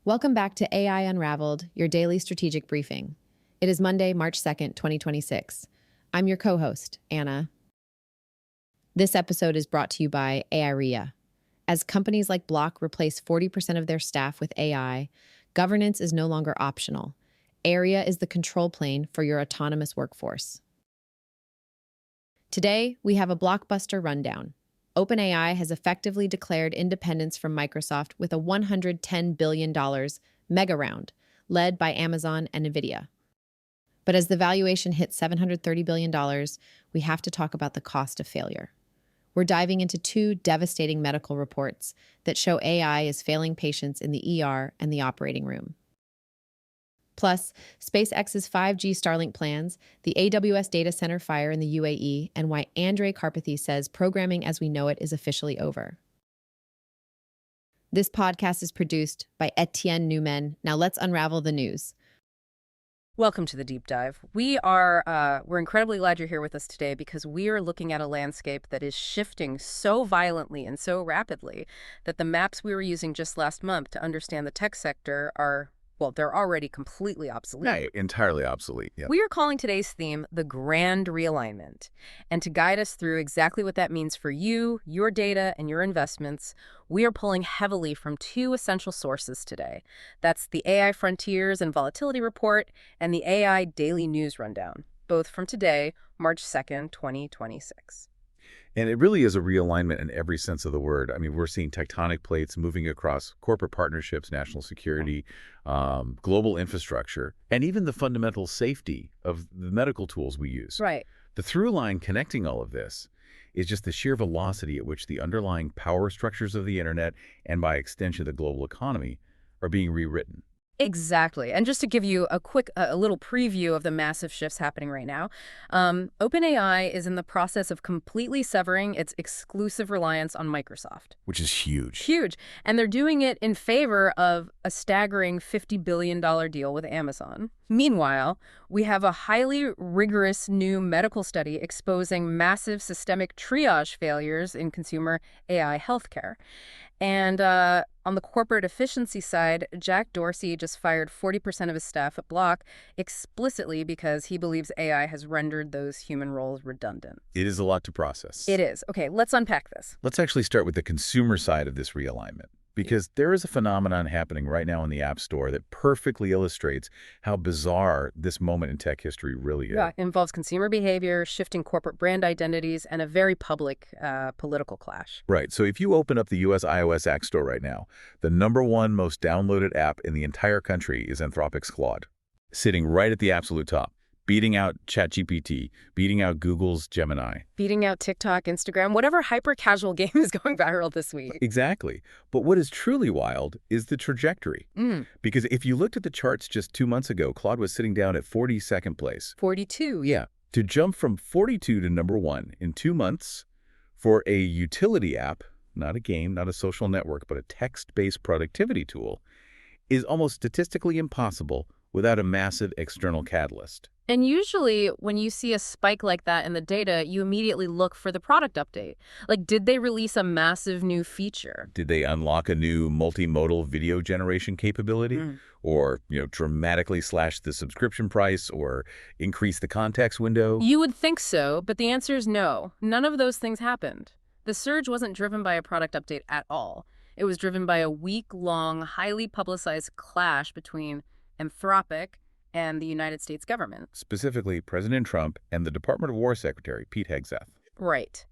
Welcome back to AI Unraveled, your daily strategic briefing. It is Monday, March 2nd, 2026. I'm your co-host, Anna. This episode is brought to you by AI. As companies like Block replace 40% of their staff with AI, governance is no longer optional. AI is the control plane for your autonomous workforce. Today, we have a blockbuster rundown. OpenAI has effectively declared independence from Microsoft with a $110 billion mega round, led by Amazon and NVIDIA. But as the valuation hits $730 billion, we have to talk about the cost of failure. We're diving into two devastating medical reports that show AI is failing patients in the ER and the operating room. Plus, SpaceX's 5G Starlink plans, the AWS data center fire in the UAE, and why Andrej Karpathy says programming as we know it is officially over. This podcast is produced by Etienne Newman. Now let's unravel the news. Welcome to the deep dive. We're incredibly glad you're here with us today because we are looking at a landscape that is shifting so violently and so rapidly that the maps we were using just last month to understand the tech sector are, well, they're already completely obsolete. Yeah, entirely obsolete. Yeah. We are calling today's theme the Grand Realignment. And to guide us through exactly what that means for you, your data, and your investments, we are pulling heavily from two essential sources today. That's the AI Frontiers and Volatility Report and the AI Daily News Rundown, both from today, March 2nd, 2026. And it really is a realignment in every sense of the word. I mean, we're seeing tectonic plates moving across corporate partnerships, national security, global infrastructure, and even the fundamental safety of the medical tools we use. Right. The through line connecting all of this is just the sheer velocity at which the underlying power structures of the internet and by extension the global economy are being rewritten. Exactly. And just to give you a little preview of the massive shifts happening right now, OpenAI is in the process of completely severing its exclusive reliance on Microsoft. Which is huge. Huge. And they're doing it in favor of a staggering $50 billion deal with Amazon. Meanwhile, we have a highly rigorous new medical study exposing massive systemic triage failures in consumer AI healthcare. And on the corporate efficiency side, Jack Dorsey just fired 40% of his staff at Block explicitly because he believes AI has rendered those human roles redundant. It is a lot to process. It is. Okay, let's unpack this. Let's actually start with the consumer side of this realignment, because there is a phenomenon happening right now in the App Store that perfectly illustrates how bizarre this moment in tech history really is. Yeah, it involves consumer behavior, shifting corporate brand identities, and a very public political clash. Right. So if you open up the U.S. iOS App Store right now, the #1 most downloaded app in the entire country is Anthropic's Claude, sitting right at the absolute top, beating out ChatGPT, beating out Google's Gemini. Beating out TikTok, Instagram, whatever hyper-casual game is going viral this week. Exactly. But what is truly wild is the trajectory. Because if you looked at the charts just 2 months ago, Claude was sitting down at 42nd place. 42. Yeah. To jump from 42 to #1 in 2 months for a utility app, not a game, not a social network, but a text-based productivity tool, is almost statistically impossible without a massive external catalyst. And usually when you see a spike like that in the data, you immediately look for the product update. Like, did they release a massive new feature? Did they unlock a new multimodal video generation capability? Or, dramatically slash the subscription price or increase the context window? You would think so, but the answer is no. None of those things happened. The surge wasn't driven by a product update at all. It was driven by a week-long, highly publicized clash between Anthropic and the United States government. Specifically, President Trump and the Department of War Secretary, Pete Hegseth. Right.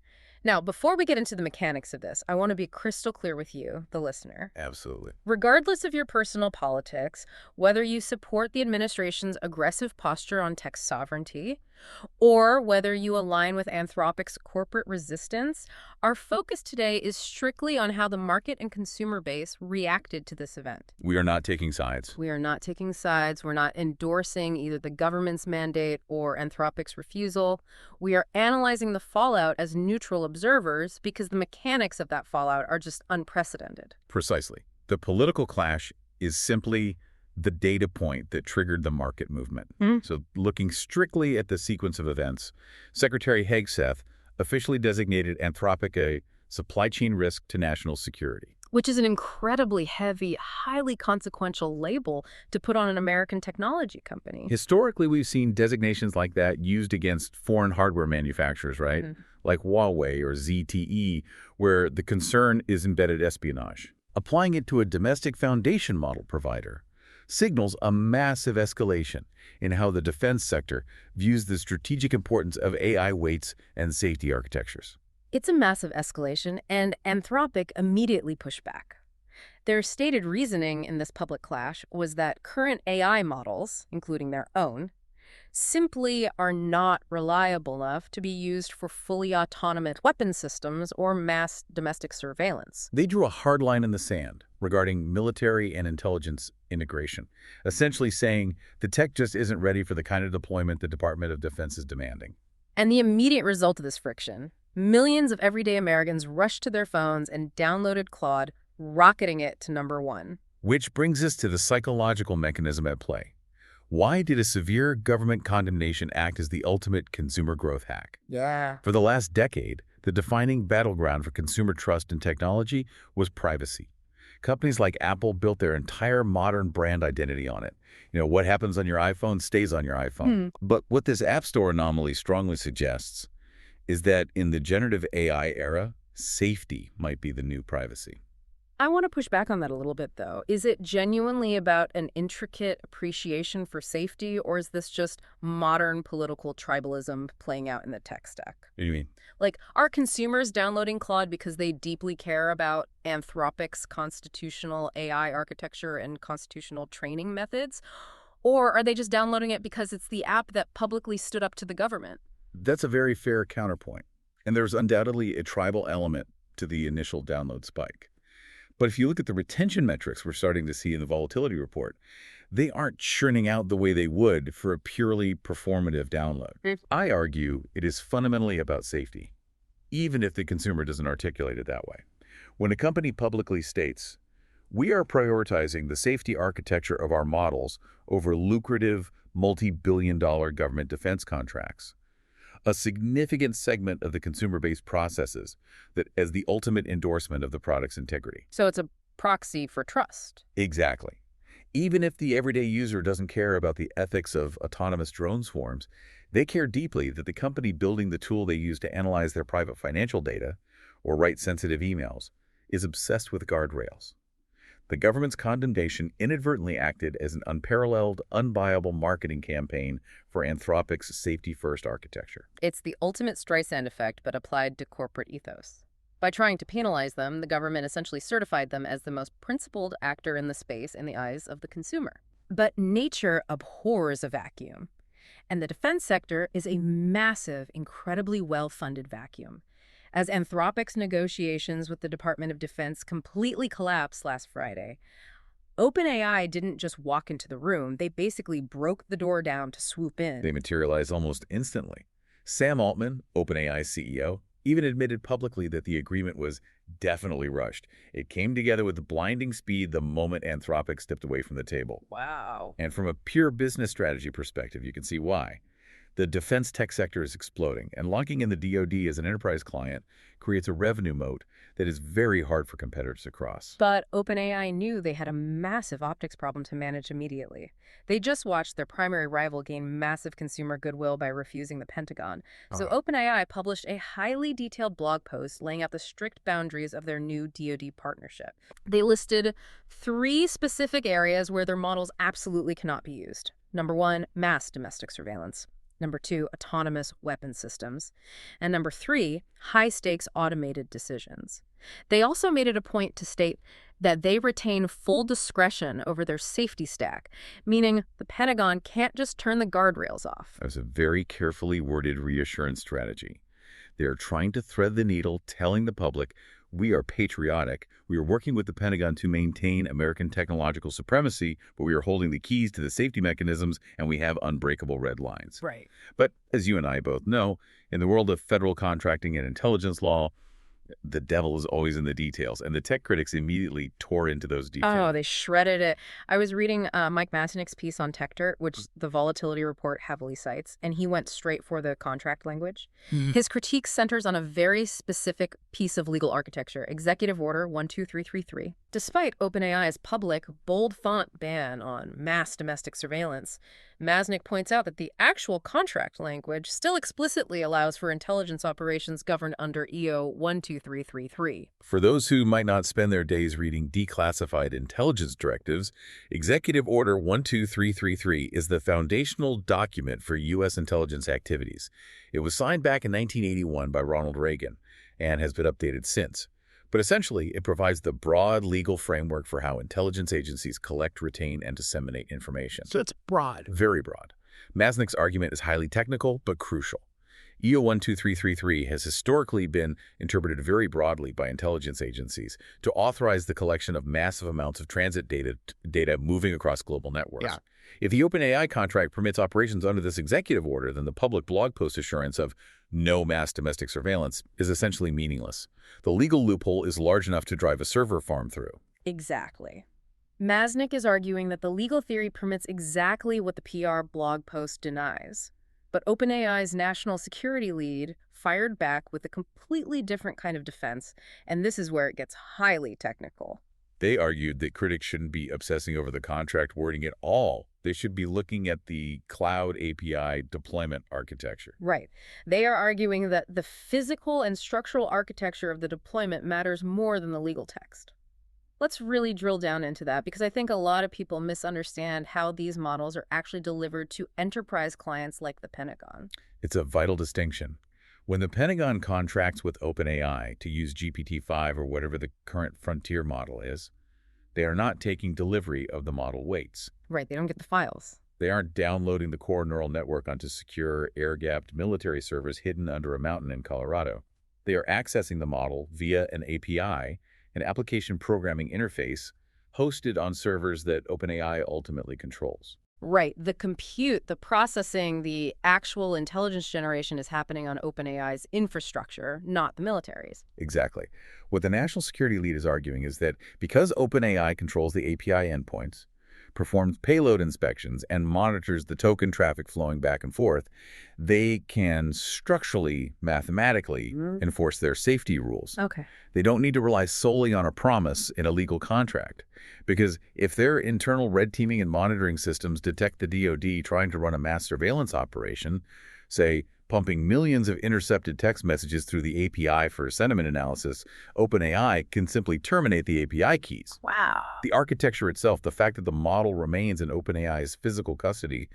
Now, before we get into the mechanics of this, I want to be crystal clear with you, the listener. Absolutely. Regardless of your personal politics, whether you support the administration's aggressive posture on tech sovereignty, or whether you align with Anthropic's corporate resistance, our focus today is strictly on how the market and consumer base reacted to this event. We are not taking sides. We are not taking sides. We're not endorsing either the government's mandate or Anthropic's refusal. We are analyzing the fallout as neutral observers because the mechanics of that fallout are just unprecedented. Precisely. The political clash is simply the data point that triggered the market movement. So looking strictly at the sequence of events, Secretary Hegseth officially designated Anthropic a supply chain risk to national security. which is an incredibly heavy, highly consequential label to put on an American technology company. Historically, we've seen designations like that used against foreign hardware manufacturers, right? Like Huawei or ZTE, where the concern is embedded espionage. Applying it to a domestic foundation model provider signals a massive escalation in how the defense sector views the strategic importance of AI weights and safety architectures. It's a massive escalation, and Anthropic immediately pushed back. Their stated reasoning in this public clash was that current AI models, including their own, simply are not reliable enough to be used for fully autonomous weapon systems or mass domestic surveillance. They drew a hard line in the sand regarding military and intelligence integration, essentially saying the tech just isn't ready for the kind of deployment the Department of Defense is demanding. And the immediate result of this friction, millions of everyday Americans rushed to their phones and downloaded Claude, rocketing it to #1. Which brings us to the psychological mechanism at play. Why did a severe government condemnation act as the ultimate consumer growth hack? Yeah. For the last decade, the defining battleground for consumer trust in technology was privacy. Companies like Apple built their entire modern brand identity on it. What happens on your iPhone stays on your iPhone. But what this App Store anomaly strongly suggests is that in the generative AI era, safety might be the new privacy. I want to push back on that a little bit, though. Is it genuinely about an intricate appreciation for safety, or is this just modern political tribalism playing out in the tech stack? What do you mean? Like, are consumers downloading Claude because they deeply care about Anthropic's constitutional AI architecture and constitutional training methods? Or are they just downloading it because it's the app that publicly stood up to the government? That's a very fair counterpoint. And there's undoubtedly a tribal element to the initial download spike. But if you look at the retention metrics we're starting to see in the volatility report, they aren't churning out the way they would for a purely performative download. I argue it is fundamentally about safety, even if the consumer doesn't articulate it that way. When a company publicly states, "We are prioritizing the safety architecture of our models over lucrative, multi-billion-dollar government defense contracts," a significant segment of the consumer base processes that as the ultimate endorsement of the product's integrity. So it's a proxy for trust. Exactly. Even if the everyday user doesn't care about the ethics of autonomous drone swarms, they care deeply that the company building the tool they use to analyze their private financial data or write sensitive emails is obsessed with guardrails. The government's condemnation inadvertently acted as an unparalleled, unbuyable marketing campaign for Anthropic's safety-first architecture. It's the ultimate Streisand effect, but applied to corporate ethos. By trying to penalize them, the government essentially certified them as the most principled actor in the space in the eyes of the consumer. But nature abhors a vacuum, and the defense sector is a massive, incredibly well-funded vacuum. As Anthropic's negotiations with the Department of Defense completely collapsed last Friday, OpenAI didn't just walk into the room, they basically broke the door down to swoop in. They materialized almost instantly. Sam Altman, OpenAI's CEO, even admitted publicly that the agreement was definitely rushed. It came together with blinding speed the moment Anthropic stepped away from the table. Wow. And from a pure business strategy perspective, you can see why. The defense tech sector is exploding, and locking in the DoD as an enterprise client creates a revenue moat that is very hard for competitors to cross. But OpenAI knew they had a massive optics problem to manage immediately. They just watched their primary rival gain massive consumer goodwill by refusing the Pentagon. So OpenAI published a highly detailed blog post laying out the strict boundaries of their new DoD partnership. They listed 3 specific areas where their models absolutely cannot be used. #1, mass domestic surveillance. #2, autonomous weapon systems. And #3, high-stakes automated decisions. They also made it a point to state that they retain full discretion over their safety stack, meaning the Pentagon can't just turn the guardrails off. That was a very carefully worded reassurance strategy. They are trying to thread the needle, telling the public, we are patriotic. We are working with the Pentagon to maintain American technological supremacy, but we are holding the keys to the safety mechanisms, and we have unbreakable red lines. Right. But as you and I both know, in the world of federal contracting and intelligence law, The devil is always in the details, and the tech critics immediately tore into those details. Oh, they shredded it. I was reading Mike Masnick's piece on TechDirt, which the volatility report heavily cites, and he went straight for the contract language. His critique centers on a very specific piece of legal architecture, Executive Order 12333. Despite OpenAI's public, bold font ban on mass domestic surveillance, Masnick points out that the actual contract language still explicitly allows for intelligence operations governed under EO 12333. For those who might not spend their days reading declassified intelligence directives, Executive Order 12333 is the foundational document for U.S. intelligence activities. It was signed back in 1981 by Ronald Reagan and has been updated since. But essentially, it provides the broad legal framework for how intelligence agencies collect, retain, and disseminate information. So it's broad. Very broad. Masnick's argument is highly technical, but crucial. EO 12333 has historically been interpreted very broadly by intelligence agencies to authorize the collection of massive amounts of transit data moving across global networks. Yeah. If the OpenAI contract permits operations under this executive order, then the public blog post assurance of no mass domestic surveillance is essentially meaningless. The legal loophole is large enough to drive a server farm through. Exactly. Masnick is arguing that the legal theory permits exactly what the PR blog post denies. But OpenAI's national security lead fired back with a completely different kind of defense, and this is where it gets highly technical. They argued that critics shouldn't be obsessing over the contract wording at all. They should be looking at the cloud API deployment architecture. Right. They are arguing that the physical and structural architecture of the deployment matters more than the legal text. Let's really drill down into that, because I think a lot of people misunderstand how these models are actually delivered to enterprise clients like the Pentagon. It's a vital distinction. When the Pentagon contracts with OpenAI to use GPT-5 or whatever the current frontier model is, they are not taking delivery of the model weights. Right, they don't get the files. They aren't downloading the core neural network onto secure, air-gapped military servers hidden under a mountain in Colorado. They are accessing the model via an API, an application programming interface, hosted on servers that OpenAI ultimately controls. Right. The compute, the processing, the actual intelligence generation is happening on OpenAI's infrastructure, not the military's. Exactly. What the national security lead is arguing is that because OpenAI controls the API endpoints, performs payload inspections, and monitors the token traffic flowing back and forth, they can structurally, mathematically enforce their safety rules. Okay. They don't need to rely solely on a promise in a legal contract. Because if their internal red teaming and monitoring systems detect the DoD trying to run a mass surveillance operation, say, pumping millions of intercepted text messages through the API for sentiment analysis, OpenAI can simply terminate the API keys. Wow. The architecture itself, the fact that the model remains in OpenAI's physical custody,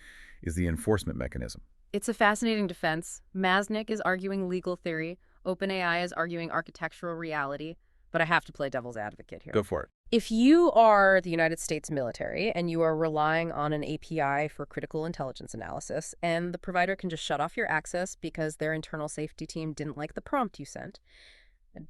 is the enforcement mechanism. It's a fascinating defense. Masnick is arguing legal theory. OpenAI is arguing architectural reality. But I have to play devil's advocate here. Go for it. If you are the United States military and you are relying on an API for critical intelligence analysis, and the provider can just shut off your access because their internal safety team didn't like the prompt you sent,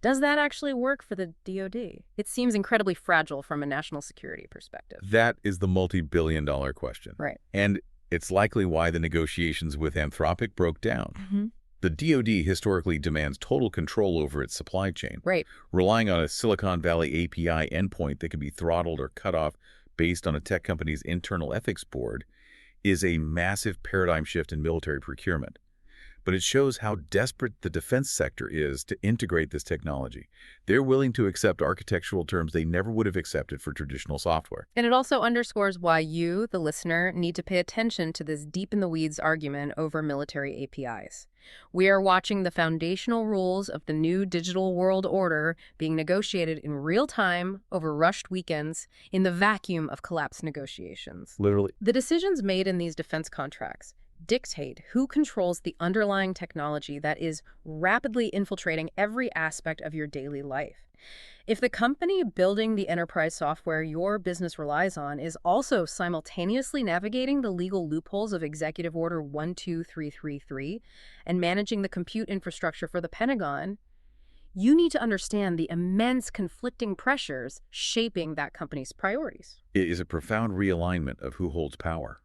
does that actually work for the DoD? It seems incredibly fragile from a national security perspective. That is the multi-billion-dollar question. Right. And it's likely why the negotiations with Anthropic broke down. The DoD historically demands total control over its supply chain. Right. Relying on a Silicon Valley API endpoint that can be throttled or cut off based on a tech company's internal ethics board is a massive paradigm shift in military procurement. But it shows how desperate the defense sector is to integrate this technology. They're willing to accept architectural terms they never would have accepted for traditional software. And it also underscores why you, the listener, need to pay attention to this deep-in-the-weeds argument over military APIs. We are watching the foundational rules of the new digital world order being negotiated in real time over rushed weekends in the vacuum of collapsed negotiations. Literally. The decisions made in these defense contracts dictate who controls the underlying technology that is rapidly infiltrating every aspect of your daily life. If the company building the enterprise software your business relies on is also simultaneously navigating the legal loopholes of Executive Order 12333 and managing the compute infrastructure for the Pentagon, you need to understand the immense conflicting pressures shaping that company's priorities. It is a profound realignment of who holds power.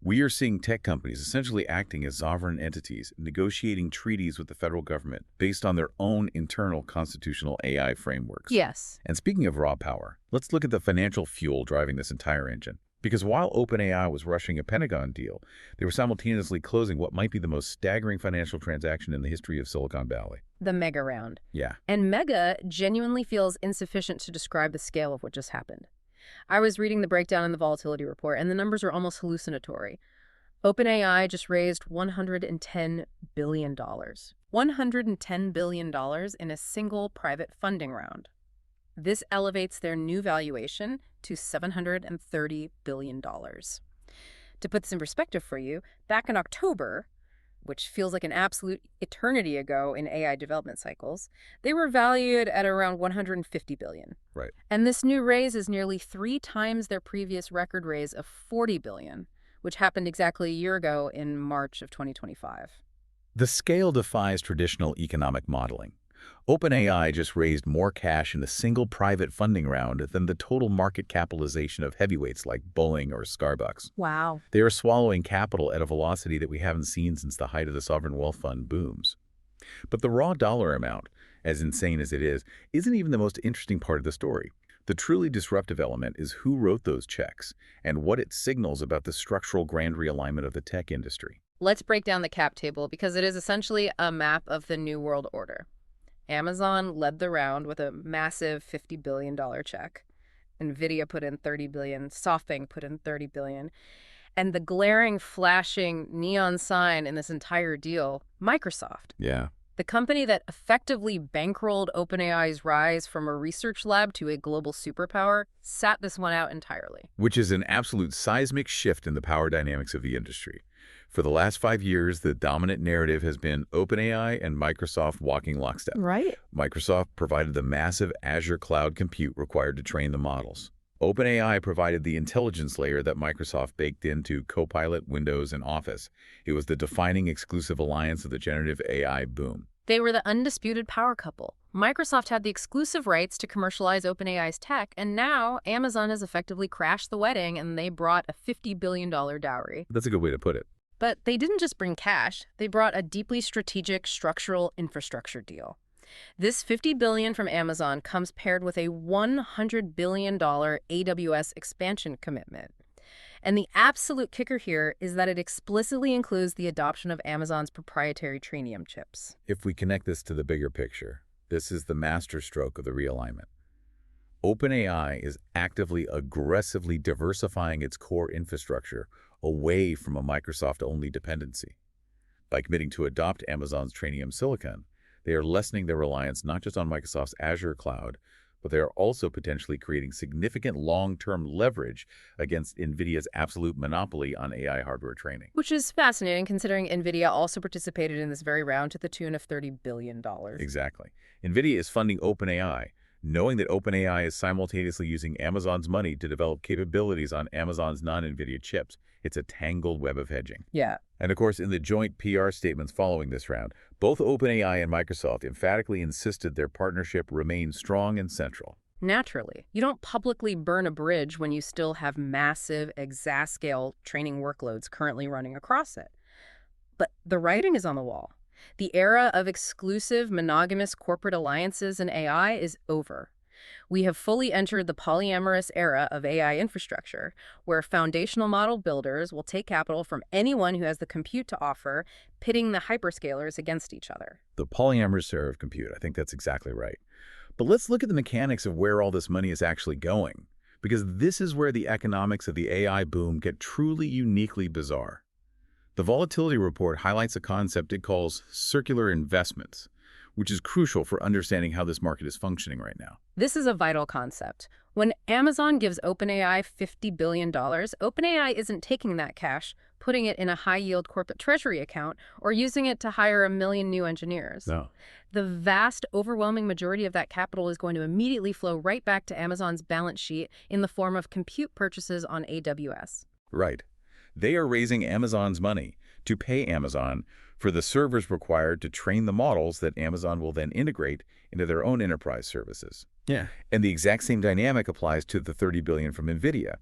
We are seeing tech companies essentially acting as sovereign entities, negotiating treaties with the federal government based on their own internal constitutional AI frameworks. Yes. And speaking of raw power, let's look at the financial fuel driving this entire engine. Because while OpenAI was rushing a Pentagon deal, they were simultaneously closing what might be the most staggering financial transaction in the history of Silicon Valley. The mega round. Yeah. And mega genuinely feels insufficient to describe the scale of what just happened. I was reading the breakdown in the volatility report, and the numbers are almost hallucinatory. OpenAI just raised $110 billion. $110 billion in a single private funding round. This elevates their new valuation to $730 billion. To put this in perspective for you, back in October, which feels like an absolute eternity ago in AI development cycles, they were valued at around $150 billion. Right. And this new raise is nearly 3 times their previous record raise of $40 billion, which happened exactly a year ago in March of 2025. The scale defies traditional economic modeling. OpenAI just raised more cash in a single private funding round than the total market capitalization of heavyweights like Boeing or Starbucks. Wow. They are swallowing capital at a velocity that we haven't seen since the height of the sovereign wealth fund booms. But the raw dollar amount, as insane as it is, isn't even the most interesting part of the story. The truly disruptive element is who wrote those checks and what it signals about the structural grand realignment of the tech industry. Let's break down the cap table because it is essentially a map of the New World Order. Amazon led the round with a massive $50 billion check. NVIDIA put in $30 billion. SoftBank put in $30 billion. And the glaring, flashing neon sign in this entire deal, Microsoft. Yeah. The company that effectively bankrolled OpenAI's rise from a research lab to a global superpower, sat this one out entirely. Which is an absolute seismic shift in the power dynamics of the industry. For the last 5 years, the dominant narrative has been OpenAI and Microsoft walking lockstep. Right. Microsoft provided the massive Azure cloud compute required to train the models. OpenAI provided the intelligence layer that Microsoft baked into Copilot, Windows, and Office. It was the defining exclusive alliance of the generative AI boom. They were the undisputed power couple. Microsoft had the exclusive rights to commercialize OpenAI's tech, and now Amazon has effectively crashed the wedding and they brought a $50 billion dowry. That's a good way to put it. But they didn't just bring cash, they brought a deeply strategic structural infrastructure deal. This $50 billion from Amazon comes paired with a $100 billion AWS expansion commitment. And the absolute kicker here is that it explicitly includes the adoption of Amazon's proprietary Trainium chips. If we connect this to the bigger picture, this is the masterstroke of the realignment. OpenAI is actively, aggressively diversifying its core infrastructure away from a Microsoft-only dependency. By committing to adopt Amazon's Trainium silicon, they are lessening their reliance not just on Microsoft's Azure cloud, but they are also potentially creating significant long-term leverage against NVIDIA's absolute monopoly on AI hardware training. Which is fascinating considering NVIDIA also participated in this very round to the tune of $30 billion. Exactly. NVIDIA is funding OpenAI, knowing that OpenAI is simultaneously using Amazon's money to develop capabilities on Amazon's non-NVIDIA chips. It's a tangled web of hedging. Yeah. And of course, in the joint PR statements following this round, both OpenAI and Microsoft emphatically insisted their partnership remain strong and central. Naturally. You don't publicly burn a bridge when you still have massive, exascale training workloads currently running across it. But the writing is on the wall. The era of exclusive, monogamous corporate alliances in AI is over. We have fully entered the polyamorous era of AI infrastructure, where foundational model builders will take capital from anyone who has the compute to offer, pitting the hyperscalers against each other. The polyamorous era of compute, I think that's exactly right. But let's look at the mechanics of where all this money is actually going, because this is where the economics of the AI boom get truly uniquely bizarre. The volatility report highlights a concept it calls circular investments, which is crucial for understanding how this market is functioning right now. This is a vital concept. When Amazon gives OpenAI $50 billion, OpenAI isn't taking that cash, putting it in a high-yield corporate treasury account, or using it to hire 1 million new engineers. No. The vast, overwhelming majority of that capital is going to immediately flow right back to Amazon's balance sheet in the form of compute purchases on AWS. Right. They are raising Amazon's money to pay Amazon for the servers required to train the models that Amazon will then integrate into their own enterprise services. Yeah. And the exact same dynamic applies to the $30 billion from NVIDIA.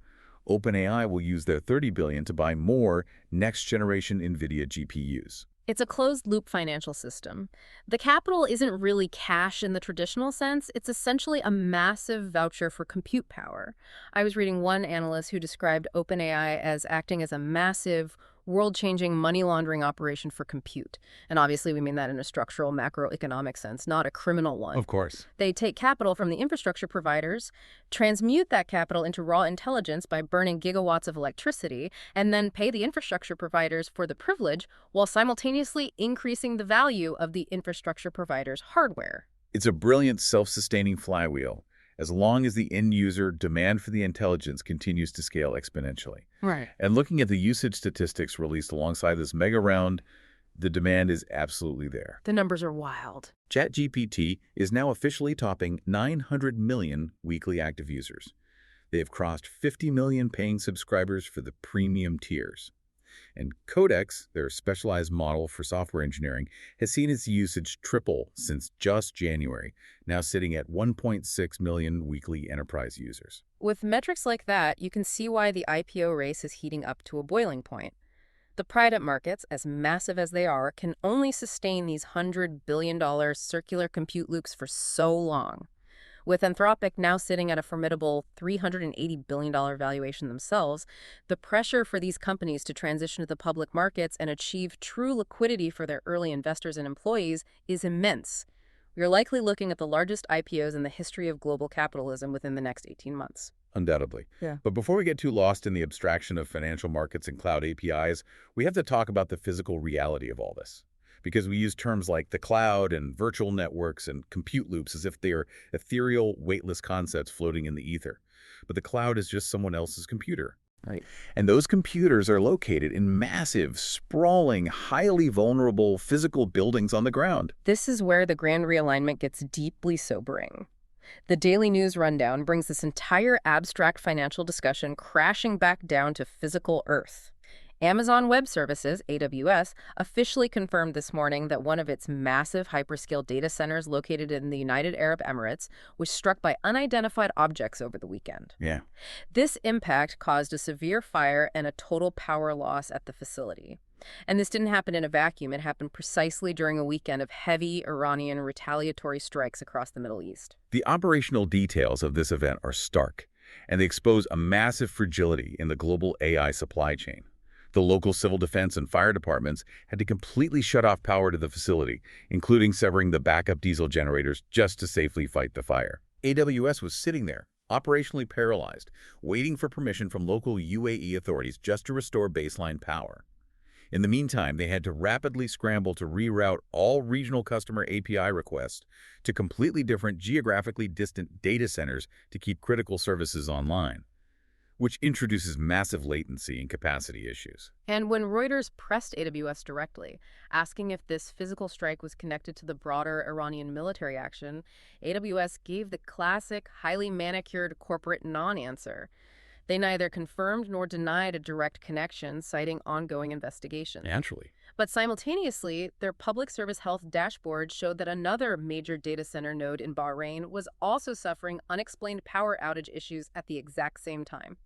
OpenAI will use their $30 billion to buy more next-generation NVIDIA GPUs. It's a closed-loop financial system. The capital isn't really cash in the traditional sense. It's essentially a massive voucher for compute power. I was reading one analyst who described OpenAI as acting as a massive, world-changing money laundering operation for compute. And obviously we mean that in a structural macroeconomic sense, not a criminal one. Of course. They take capital from the infrastructure providers, transmute that capital into raw intelligence by burning gigawatts of electricity, and then pay the infrastructure providers for the privilege while simultaneously increasing the value of the infrastructure provider's hardware. It's a brilliant self-sustaining flywheel, as long as the end-user demand for the intelligence continues to scale exponentially. Right. And looking at the usage statistics released alongside this mega round, the demand is absolutely there. The numbers are wild. ChatGPT is now officially topping 900 million weekly active users. They have crossed 50 million paying subscribers for the premium tiers. And Codex, their specialized model for software engineering, has seen its usage triple since just January, now sitting at 1.6 million weekly enterprise users. With metrics like that, you can see why the IPO race is heating up to a boiling point. The private markets, as massive as they are, can only sustain these $100 billion circular compute loops for so long. With Anthropic now sitting at a formidable $380 billion valuation themselves, the pressure for these companies to transition to the public markets and achieve true liquidity for their early investors and employees is immense. We are likely looking at the largest IPOs in the history of global capitalism within the next 18 months. Undoubtedly. Yeah. But before we get too lost in the abstraction of financial markets and cloud APIs, we have to talk about the physical reality of all this. Because we use terms like the cloud and virtual networks and compute loops as if they are ethereal, weightless concepts floating in the ether. But the cloud is just someone else's computer. Right. And those computers are located in massive, sprawling, highly vulnerable physical buildings on the ground. This is where the grand realignment gets deeply sobering. The Daily News Rundown brings this entire abstract financial discussion crashing back down to physical Earth. Amazon Web Services, AWS, officially confirmed this morning that one of its massive hyperscale data centers located in the United Arab Emirates was struck by unidentified objects over the weekend. Yeah. This impact caused a severe fire and a total power loss at the facility. And this didn't happen in a vacuum. It happened precisely during a weekend of heavy Iranian retaliatory strikes across the Middle East. The operational details of this event are stark, and they expose a massive fragility in the global AI supply chain. The local civil defense and fire departments had to completely shut off power to the facility, including severing the backup diesel generators just to safely fight the fire. AWS was sitting there, operationally paralyzed, waiting for permission from local UAE authorities just to restore baseline power. In the meantime, they had to rapidly scramble to reroute all regional customer API requests to completely different geographically distant data centers to keep critical services online, which introduces massive latency and capacity issues. And when Reuters pressed AWS directly, asking if this physical strike was connected to the broader Iranian military action, AWS gave the classic, highly manicured corporate non-answer. They neither confirmed nor denied a direct connection, citing ongoing investigations. Naturally. But simultaneously, their public service health dashboard showed that another major data center node in Bahrain was also suffering unexplained power outage issues at the exact same time.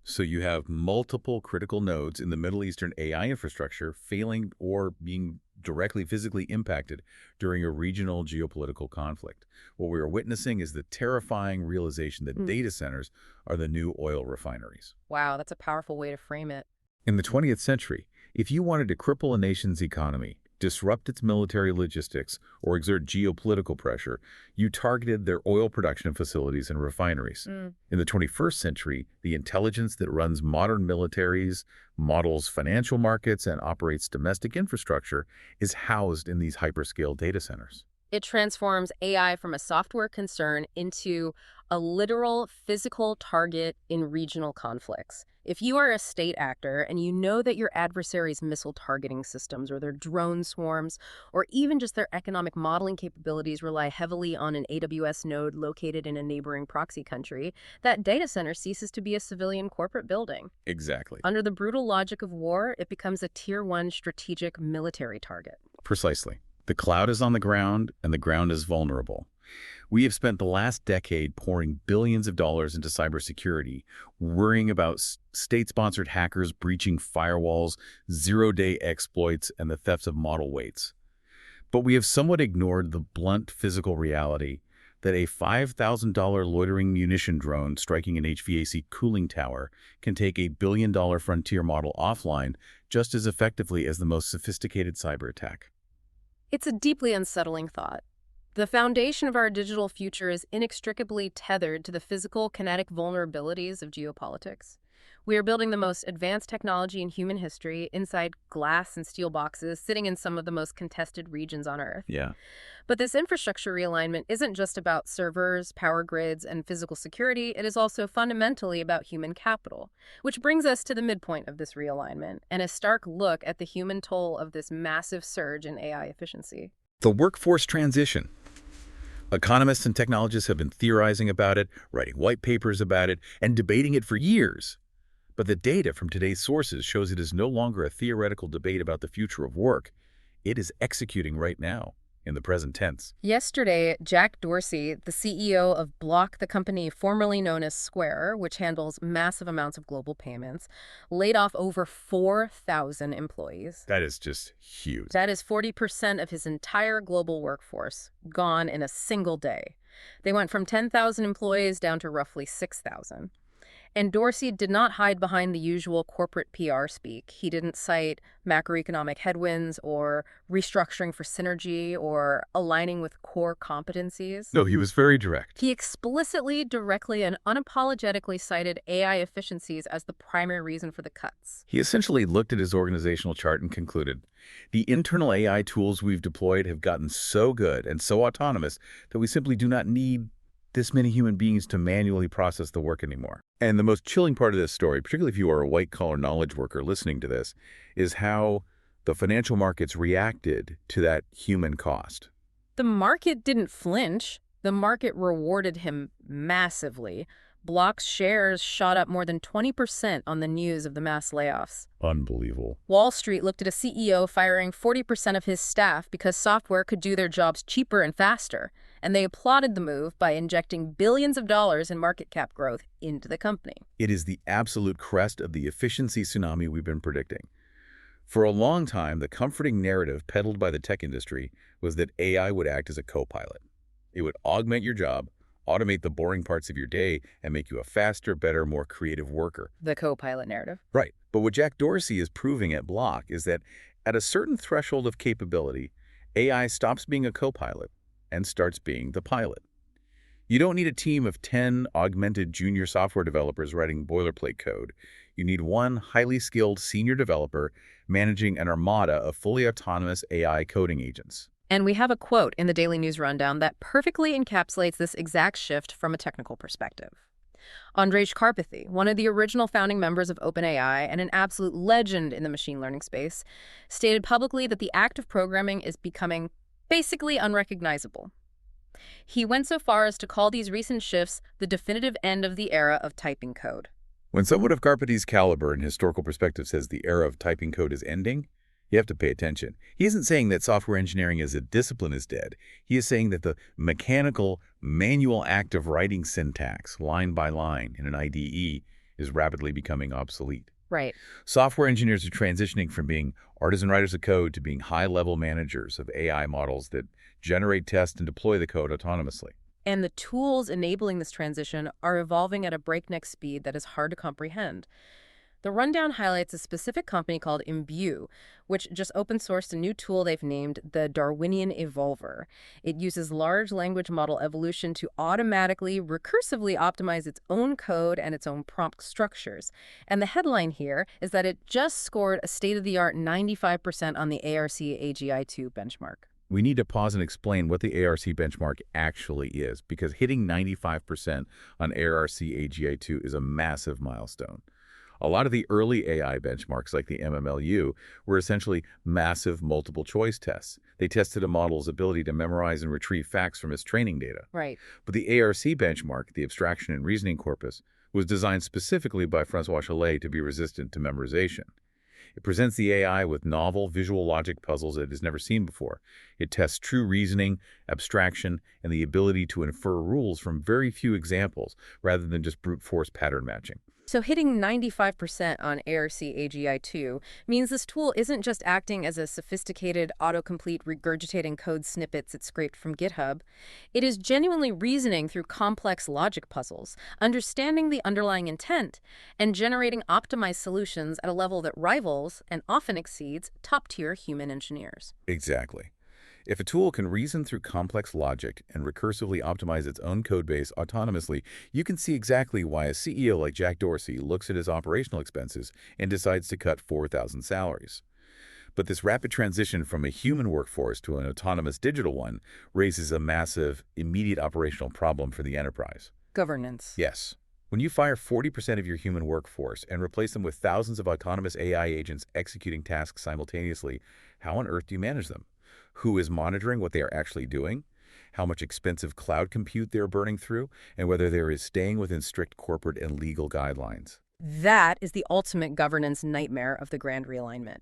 So you have multiple critical nodes in the Middle Eastern AI infrastructure failing or being directly physically impacted during a regional geopolitical conflict. What we are witnessing is the terrifying realization that data centers are the new oil refineries. Wow, that's a powerful way to frame it. In the 20th century, if you wanted to cripple a nation's economy, disrupt its military logistics, or exert geopolitical pressure, you targeted their oil production facilities and refineries. In the 21st century, the intelligence that runs modern militaries, models financial markets, and operates domestic infrastructure is housed in these hyperscale data centers. It transforms AI from a software concern into a literal physical target in regional conflicts. If you are a state actor and you know that your adversary's missile targeting systems or their drone swarms or even just their economic modeling capabilities rely heavily on an AWS node located in a neighboring proxy country, that data center ceases to be a civilian corporate building. Exactly. Under the brutal logic of war, it becomes a Tier 1 strategic military target. Precisely. The cloud is on the ground, and the ground is vulnerable. We have spent the last decade pouring billions of dollars into cybersecurity, worrying about state-sponsored hackers breaching firewalls, zero-day exploits, and the thefts of model weights. But we have somewhat ignored the blunt physical reality that a $5,000 loitering munition drone striking an HVAC cooling tower can take a billion-dollar frontier model offline just as effectively as the most sophisticated cyber attack. It's a deeply unsettling thought. The foundation of our digital future is inextricably tethered to the physical, kinetic vulnerabilities of geopolitics. We are building the most advanced technology in human history inside glass and steel boxes, sitting in some of the most contested regions on Earth. Yeah. But this infrastructure realignment isn't just about servers, power grids, and physical security. It is also fundamentally about human capital, which brings us to the midpoint of this realignment and a stark look at the human toll of this massive surge in AI efficiency. The workforce transition. Economists and technologists have been theorizing about it, writing white papers about it, and debating it for years. But the data from today's sources shows it is no longer a theoretical debate about the future of work. It is executing right now, in the present tense. Yesterday, Jack Dorsey, the CEO of Block, the company formerly known as Square, which handles massive amounts of global payments, laid off over 4,000 employees. That is just huge. That is 40% of his entire global workforce, gone in a single day. They went from 10,000 employees down to roughly 6,000. And Dorsey did not hide behind the usual corporate PR speak. He didn't cite macroeconomic headwinds or restructuring for synergy or aligning with core competencies. No, he was very direct. He explicitly, directly, and unapologetically cited AI efficiencies as the primary reason for the cuts. He essentially looked at his organizational chart and concluded, the internal AI tools we've deployed have gotten so good and so autonomous that we simply do not need this many human beings to manually process the work anymore. And the most chilling part of this story, particularly if you are a white-collar knowledge worker listening to this, is how the financial markets reacted to that human cost. The market didn't flinch. The market rewarded him massively. Block's shares shot up more than 20% on the news of the mass layoffs. Unbelievable. Wall Street looked at a CEO firing 40% of his staff because software could do their jobs cheaper and faster, and they applauded the move by injecting billions of dollars in market cap growth into the company. It is the absolute crest of the efficiency tsunami we've been predicting. For a long time, the comforting narrative peddled by the tech industry was that AI would act as a co-pilot. It would augment your job, automate the boring parts of your day, and make you a faster, better, more creative worker. The co-pilot narrative. Right. But what Jack Dorsey is proving at Block is that at a certain threshold of capability, AI stops being a co-pilot and starts being the pilot. You don't need a team of 10 augmented junior software developers writing boilerplate code. You need one highly skilled senior developer managing an armada of fully autonomous AI coding agents. And we have a quote in the Daily News Rundown that perfectly encapsulates this exact shift from a technical perspective. Andrej Karpathy, one of the original founding members of OpenAI and an absolute legend in the machine learning space, stated publicly that the act of programming is becoming basically unrecognizable. He went so far as to call these recent shifts the definitive end of the era of typing code. When someone of Karpathy's caliber and historical perspective says the era of typing code is ending, you have to pay attention. He isn't saying that software engineering as a discipline is dead. He is saying that the mechanical, manual act of writing syntax, line by line, in an IDE is rapidly becoming obsolete. Right. Software engineers are transitioning from being artisan writers of code to being high-level managers of AI models that generate, test, and deploy the code autonomously. And the tools enabling this transition are evolving at a breakneck speed that is hard to comprehend. The rundown highlights a specific company called Imbue, which just open-sourced a new tool they've named the Darwinian Evolver. It uses large language model evolution to automatically, recursively optimize its own code and its own prompt structures. And the headline here is that it just scored a state-of-the-art 95% on the ARC-AGI-2 benchmark. We need to pause and explain what the ARC benchmark actually is, because hitting 95% on ARC-AGI-2 is a massive milestone. A lot of the early AI benchmarks, like the MMLU, were essentially massive multiple-choice tests. They tested a model's ability to memorize and retrieve facts from its training data. Right. But the ARC benchmark, the abstraction and reasoning corpus, was designed specifically by Francois Chalet to be resistant to memorization. It presents the AI with novel visual logic puzzles it has never seen before. It tests true reasoning, abstraction, and the ability to infer rules from very few examples, rather than just brute force pattern matching. So hitting 95% on ARC-AGI-2 means this tool isn't just acting as a sophisticated autocomplete regurgitating code snippets it scraped from GitHub. It is genuinely reasoning through complex logic puzzles, understanding the underlying intent, and generating optimized solutions at a level that rivals and often exceeds top-tier human engineers. Exactly. If a tool can reason through complex logic and recursively optimize its own codebase autonomously, you can see exactly why a CEO like Jack Dorsey looks at his operational expenses and decides to cut 4,000 salaries. But this rapid transition from a human workforce to an autonomous digital one raises a massive, immediate operational problem for the enterprise. Governance. Yes. When you fire 40% of your human workforce and replace them with thousands of autonomous AI agents executing tasks simultaneously, how on earth do you manage them? Who is monitoring what they are actually doing, how much expensive cloud compute they are burning through, and whether there is staying within strict corporate and legal guidelines. That is the ultimate governance nightmare of the grand realignment.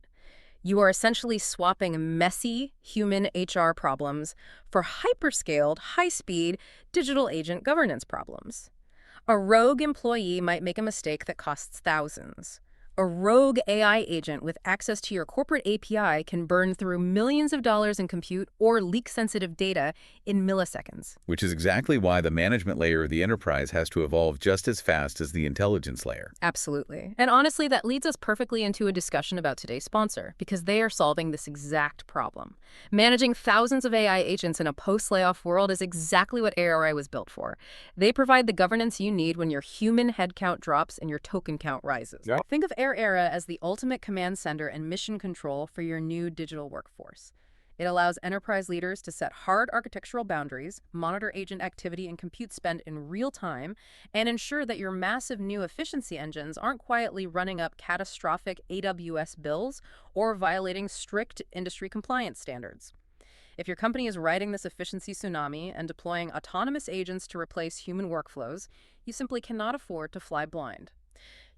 You are essentially swapping messy human HR problems for hyperscaled, high-speed digital agent governance problems. A rogue employee might make a mistake that costs thousands. A rogue AI agent with access to your corporate API can burn through millions of dollars in compute or leak sensitive data in milliseconds. Which is exactly why the management layer of the enterprise has to evolve just as fast as the intelligence layer. Absolutely. And honestly, that leads us perfectly into a discussion about today's sponsor, because they are solving this exact problem. Managing thousands of AI agents in a post-layoff world is exactly what ARI was built for. They provide the governance you need when your human headcount drops and your token count rises. Yeah. Think of AirEra as the ultimate command center and mission control for your new digital workforce. It allows enterprise leaders to set hard architectural boundaries, monitor agent activity and compute spend in real time, and ensure that your massive new efficiency engines aren't quietly running up catastrophic AWS bills or violating strict industry compliance standards. If your company is riding this efficiency tsunami and deploying autonomous agents to replace human workflows, you simply cannot afford to fly blind.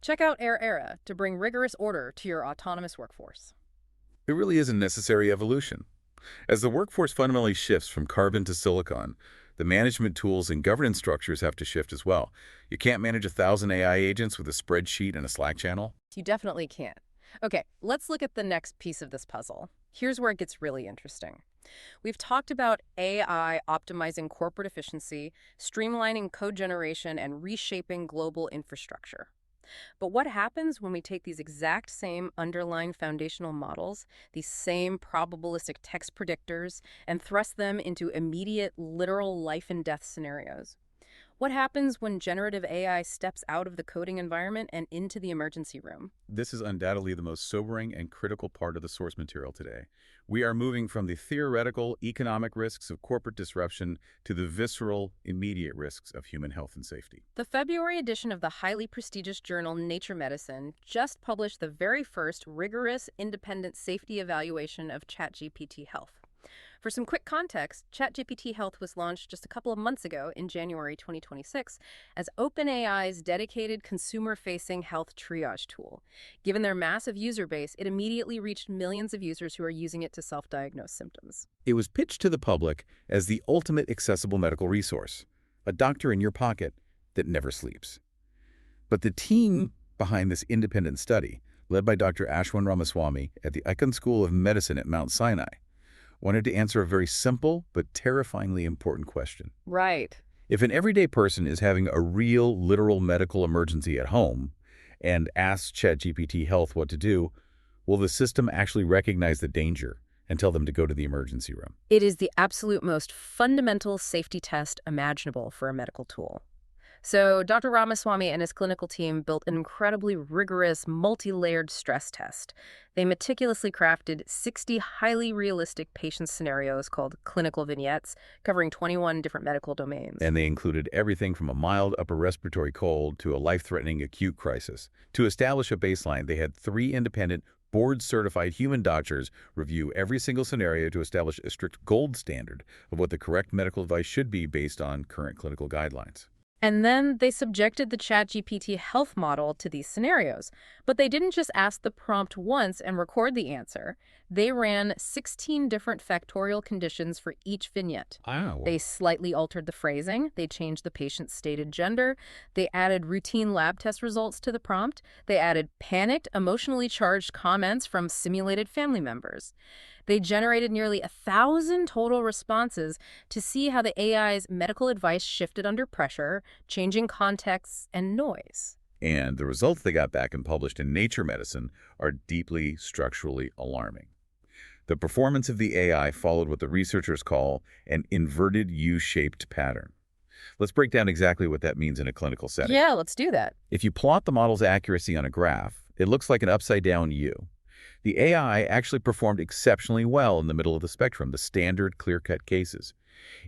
Check out AirEra to bring rigorous order to your autonomous workforce. It really is a necessary evolution. As the workforce fundamentally shifts from carbon to silicon, the management tools and governance structures have to shift as well. You can't manage 1,000 AI agents with a spreadsheet and a Slack channel. You definitely can't. Okay, let's look at the next piece of this puzzle. Here's where it gets really interesting. We've talked about AI optimizing corporate efficiency, streamlining code generation, and reshaping global infrastructure. But what happens when we take these exact same underlying foundational models, these same probabilistic text predictors, and thrust them into immediate, literal life and death scenarios? What happens when generative AI steps out of the coding environment and into the emergency room? This is undoubtedly the most sobering and critical part of the source material today. We are moving from the theoretical economic risks of corporate disruption to the visceral, immediate risks of human health and safety. The February edition of the highly prestigious journal Nature Medicine just published the very first rigorous, independent safety evaluation of ChatGPT Health. For some quick context, ChatGPT Health was launched just a couple of months ago in January 2026 as OpenAI's dedicated consumer-facing health triage tool. Given their massive user base, it immediately reached millions of users who are using it to self-diagnose symptoms. It was pitched to the public as the ultimate accessible medical resource, a doctor in your pocket that never sleeps. But the team behind this independent study, led by Dr. Ashwin Ramaswamy at the Icahn School of Medicine at Mount Sinai, wanted to answer a very simple but terrifyingly important question. Right. If an everyday person is having a real, literal medical emergency at home and asks ChatGPT Health what to do, will the system actually recognize the danger and tell them to go to the emergency room? It is the absolute most fundamental safety test imaginable for a medical tool. So Dr. Ramaswamy and his clinical team built an incredibly rigorous, multi-layered stress test. They meticulously crafted 60 highly realistic patient scenarios called clinical vignettes, covering 21 different medical domains. And they included everything from a mild upper respiratory cold to a life-threatening acute crisis. To establish a baseline, they had 3 independent, board-certified human doctors review every single scenario to establish a strict gold standard of what the correct medical advice should be based on current clinical guidelines. And then they subjected the ChatGPT Health model to these scenarios. But they didn't just ask the prompt once and record the answer. They ran 16 different factorial conditions for each vignette. Wow. They slightly altered the phrasing. They changed the patient's stated gender. They added routine lab test results to the prompt. They added panicked, emotionally charged comments from simulated family members. They generated nearly 1,000 total responses to see how the AI's medical advice shifted under pressure, changing contexts and noise. And the results they got back and published in Nature Medicine are deeply structurally alarming. The performance of the AI followed what the researchers call an inverted U-shaped pattern. Let's break down exactly what that means in a clinical setting. Yeah, let's do that. If you plot the model's accuracy on a graph, it looks like an upside-down U. The AI actually performed exceptionally well in the middle of the spectrum, the standard clear-cut cases.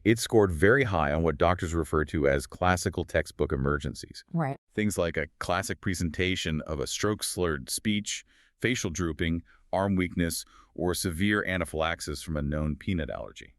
It scored very high on what doctors refer to as classical textbook emergencies. Right. Things like a classic presentation of a stroke-slurred speech, facial drooping, arm weakness, or severe anaphylaxis from a known peanut allergy.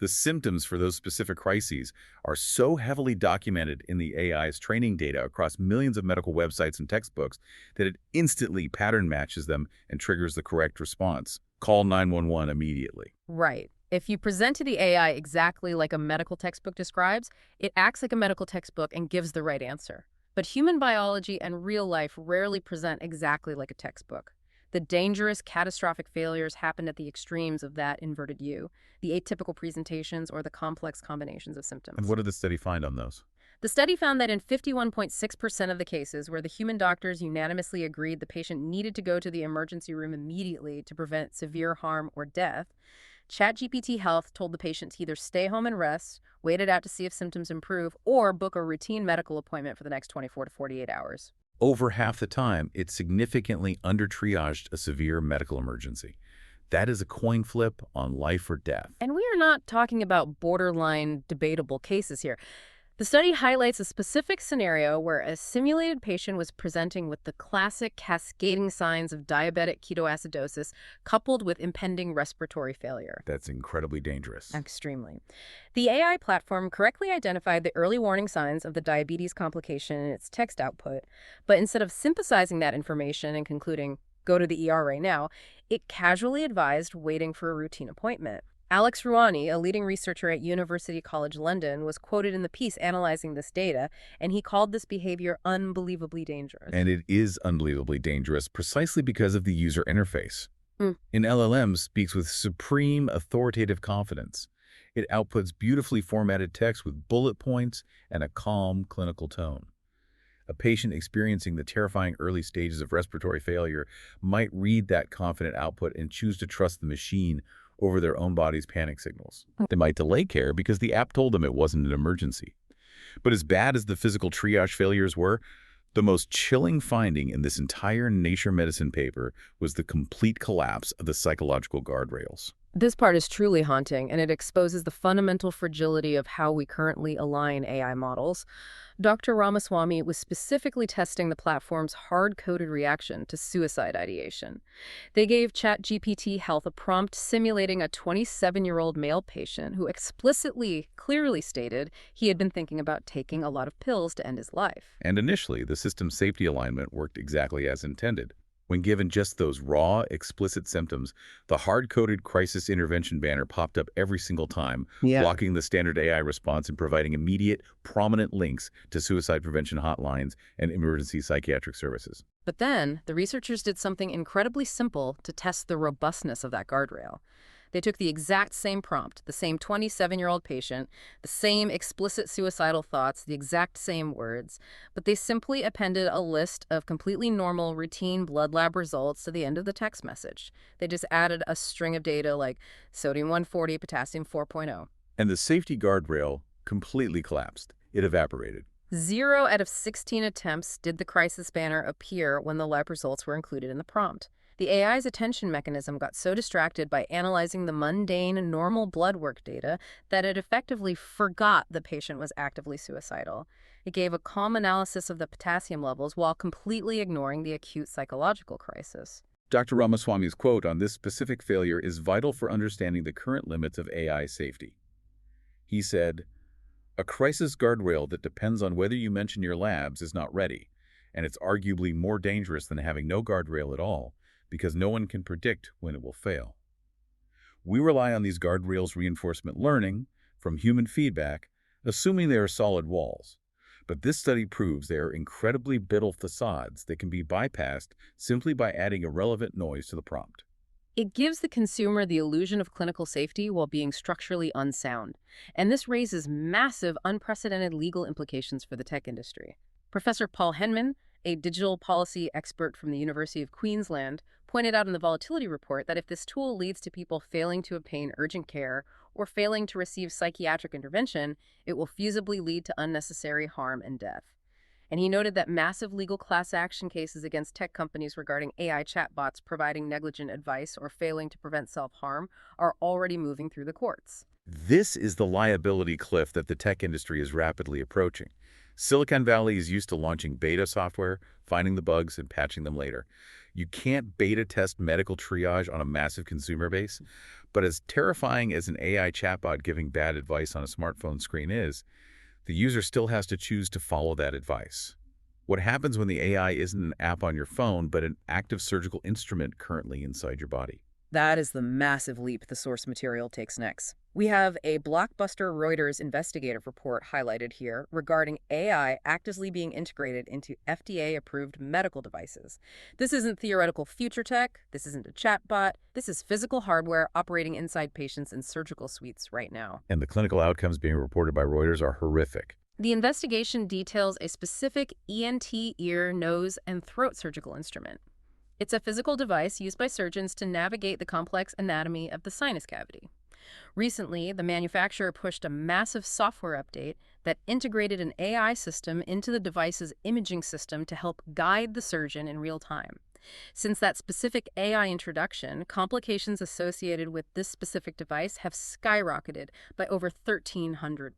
The symptoms for those specific crises are so heavily documented in the AI's training data across millions of medical websites and textbooks that it instantly pattern matches them and triggers the correct response. Call 911 immediately. Right. If you present to the AI exactly like a medical textbook describes, it acts like a medical textbook and gives the right answer. But human biology and real life rarely present exactly like a textbook. The dangerous, catastrophic failures happen at the extremes of that inverted U, the atypical presentations or the complex combinations of symptoms. And what did the study find on those? The study found that in 51.6% of the cases where the human doctors unanimously agreed the patient needed to go to the emergency room immediately to prevent severe harm or death, ChatGPT Health told the patient to either stay home and rest, wait it out to see if symptoms improve, or book a routine medical appointment for the next 24 to 48 hours. Over half the time, it significantly under-triaged a severe medical emergency. That is a coin flip on life or death. And we are not talking about borderline debatable cases here. The study highlights a specific scenario where a simulated patient was presenting with the classic cascading signs of diabetic ketoacidosis coupled with impending respiratory failure. That's incredibly dangerous. Extremely. The AI platform correctly identified the early warning signs of the diabetes complication in its text output, but instead of synthesizing that information and concluding, go to the ER right now, it casually advised waiting for a routine appointment. Alex Rouhani, a leading researcher at University College London, was quoted in the piece analyzing this data, and he called this behavior unbelievably dangerous. And it is unbelievably dangerous precisely because of the user interface. An LLM speaks with supreme authoritative confidence. It outputs beautifully formatted text with bullet points and a calm clinical tone. A patient experiencing the terrifying early stages of respiratory failure might read that confident output and choose to trust the machine over their own body's panic signals. They might delay care because the app told them it wasn't an emergency. But as bad as the physical triage failures were, the most chilling finding in this entire Nature Medicine paper was the complete collapse of the psychological guardrails. This part is truly haunting, and it exposes the fundamental fragility of how we currently align AI models. Dr. Ramaswamy was specifically testing the platform's hard-coded reaction to suicide ideation. They gave ChatGPT Health a prompt simulating a 27-year-old male patient who explicitly, clearly stated he had been thinking about taking a lot of pills to end his life. And initially, the system's safety alignment worked exactly as intended. When given just those raw, explicit symptoms, the hard-coded crisis intervention banner popped up every single time, blocking the standard AI response and providing immediate, prominent links to suicide prevention hotlines and emergency psychiatric services. But then, the researchers did something incredibly simple to test the robustness of that guardrail. They took the exact same prompt, the same 27-year-old patient, the same explicit suicidal thoughts, the exact same words, but they simply appended a list of completely normal, routine blood lab results to the end of the text message. They just added a string of data like sodium 140, potassium 4.0. And the safety guardrail completely collapsed. It evaporated. 0 out of 16 attempts did the crisis banner appear when the lab results were included in the prompt. The AI's attention mechanism got so distracted by analyzing the mundane, normal blood work data that it effectively forgot the patient was actively suicidal. It gave a calm analysis of the potassium levels while completely ignoring the acute psychological crisis. Dr. Ramaswamy's quote on this specific failure is vital for understanding the current limits of AI safety. He said, A crisis guardrail that depends on whether you mention your labs is not ready, and it's arguably more dangerous than having no guardrail at all, because no one can predict when it will fail. We rely on these guardrails reinforcement learning from human feedback, assuming they are solid walls. But this study proves they are incredibly brittle facades that can be bypassed simply by adding irrelevant noise to the prompt. It gives the consumer the illusion of clinical safety while being structurally unsound. And this raises massive, unprecedented legal implications for the tech industry. Professor Paul Henman, a digital policy expert from the University of Queensland, pointed out in the volatility report that if this tool leads to people failing to obtain urgent care or failing to receive psychiatric intervention, it will feasibly lead to unnecessary harm and death. And he noted that massive legal class action cases against tech companies regarding AI chatbots providing negligent advice or failing to prevent self-harm are already moving through the courts. This is the liability cliff that the tech industry is rapidly approaching. Silicon Valley is used to launching beta software, finding the bugs, and patching them later. You can't beta test medical triage on a massive consumer base, but as terrifying as an AI chatbot giving bad advice on a smartphone screen is, the user still has to choose to follow that advice. What happens when the AI isn't an app on your phone, but an active surgical instrument currently inside your body? That is the massive leap the source material takes next. We have a blockbuster Reuters investigative report highlighted here regarding AI actively being integrated into FDA-approved medical devices. This isn't theoretical future tech. This isn't a chatbot. This is physical hardware operating inside patients in surgical suites right now. And the clinical outcomes being reported by Reuters are horrific. The investigation details a specific ENT ear, nose, and throat surgical instrument. It's a physical device used by surgeons to navigate the complex anatomy of the sinus cavity. Recently, the manufacturer pushed a massive software update that integrated an AI system into the device's imaging system to help guide the surgeon in real time. Since that specific AI introduction, complications associated with this specific device have skyrocketed by over 1,300%.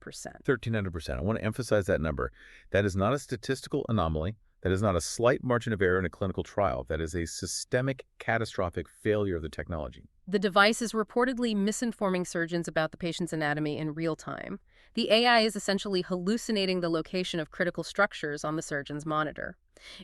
1,300%. I want to emphasize that number. That is not a statistical anomaly. That is not a slight margin of error in a clinical trial. That is a systemic, catastrophic failure of the technology. The device is reportedly misinforming surgeons about the patient's anatomy in real time. The AI is essentially hallucinating the location of critical structures on the surgeon's monitor.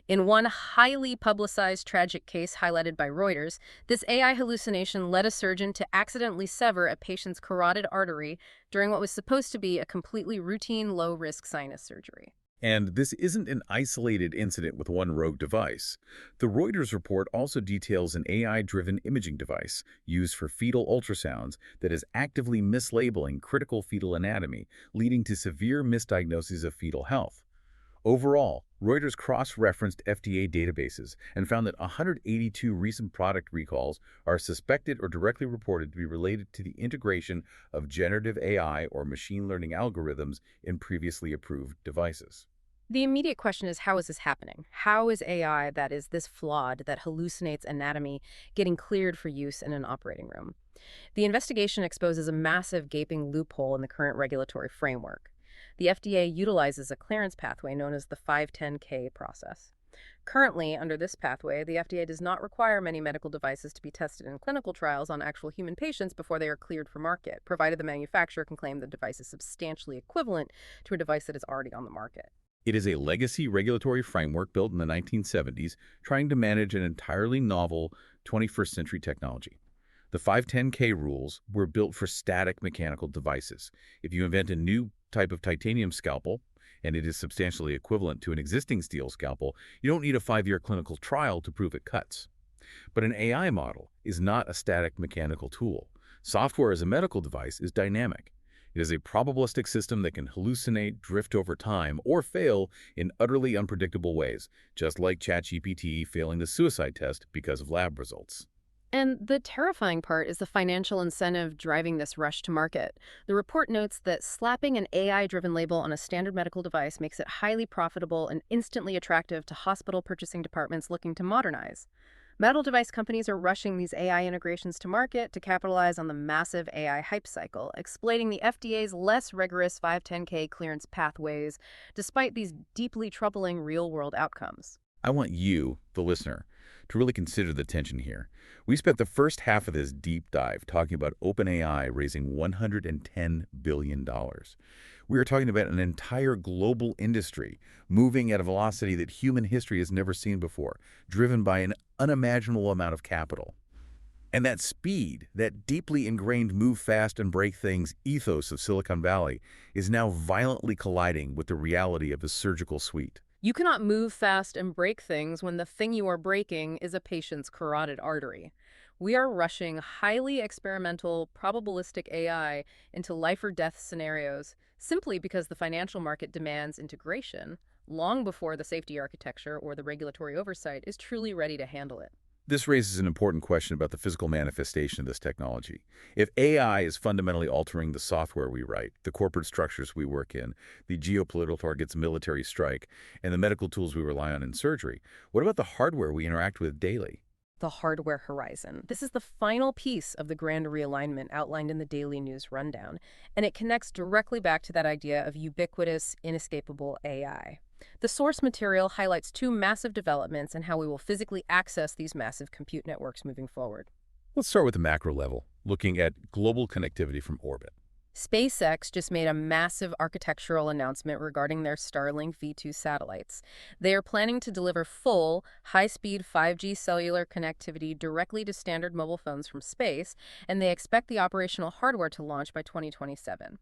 In one highly publicized tragic case highlighted by Reuters, this AI hallucination led a surgeon to accidentally sever a patient's carotid artery during what was supposed to be a completely routine, low-risk sinus surgery. And this isn't an isolated incident with one rogue device. The Reuters report also details an AI-driven imaging device used for fetal ultrasounds that is actively mislabeling critical fetal anatomy, leading to severe misdiagnoses of fetal health. Overall, Reuters cross-referenced FDA databases and found that 182 recent product recalls are suspected or directly reported to be related to the integration of generative AI or machine learning algorithms in previously approved devices. The immediate question is, how is this happening? How is AI that is this flawed, that hallucinates anatomy, getting cleared for use in an operating room? The investigation exposes a massive gaping loophole in the current regulatory framework. The FDA utilizes a clearance pathway known as the 510(k) process. Currently, under this pathway, the FDA does not require many medical devices to be tested in clinical trials on actual human patients before they are cleared for market, provided the manufacturer can claim the device is substantially equivalent to a device that is already on the market. It is a legacy regulatory framework built in the 1970s, trying to manage an entirely novel 21st century technology. The 510(k) rules were built for static mechanical devices. If you invent a new type of titanium scalpel, and it is substantially equivalent to an existing steel scalpel, you don't need a 5-year clinical trial to prove it cuts. But an AI model is not a static mechanical tool. Software as a medical device is dynamic. It is a probabilistic system that can hallucinate, drift over time, or fail in utterly unpredictable ways, just like ChatGPT failing the suicide test because of lab results. And the terrifying part is the financial incentive driving this rush to market. The report notes that slapping an AI-driven label on a standard medical device makes it highly profitable and instantly attractive to hospital purchasing departments looking to modernize. Medical device companies are rushing these AI integrations to market to capitalize on the massive AI hype cycle, exploiting the FDA's less rigorous 510(k) clearance pathways, despite these deeply troubling real-world outcomes. I want you, the listener, to really consider the tension here. We spent the first half of this deep dive talking about OpenAI raising $110 billion. We are talking about an entire global industry moving at a velocity that human history has never seen before, driven by an unimaginable amount of capital. And that speed, that deeply ingrained move fast and break things ethos of Silicon Valley, is now violently colliding with the reality of a surgical suite. You cannot move fast and break things when the thing you are breaking is a patient's carotid artery. We are rushing highly experimental, probabilistic AI into life or death scenarios simply because the financial market demands integration long before the safety architecture or the regulatory oversight is truly ready to handle it. This raises an important question about the physical manifestation of this technology. If AI is fundamentally altering the software we write, the corporate structures we work in, the geopolitical targets military strike, and the medical tools we rely on in surgery, what about the hardware we interact with daily? The hardware horizon. This is the final piece of the grand realignment outlined in the Daily News Rundown, and it connects directly back to that idea of ubiquitous, inescapable AI. The source material highlights two massive developments and how we will physically access these massive compute networks moving forward. Let's start with the macro level, looking at global connectivity from orbit. SpaceX just made a massive architectural announcement regarding their Starlink V2 satellites. They are planning to deliver full, high-speed 5G cellular connectivity directly to standard mobile phones from space, and they expect the operational hardware to launch by 2027.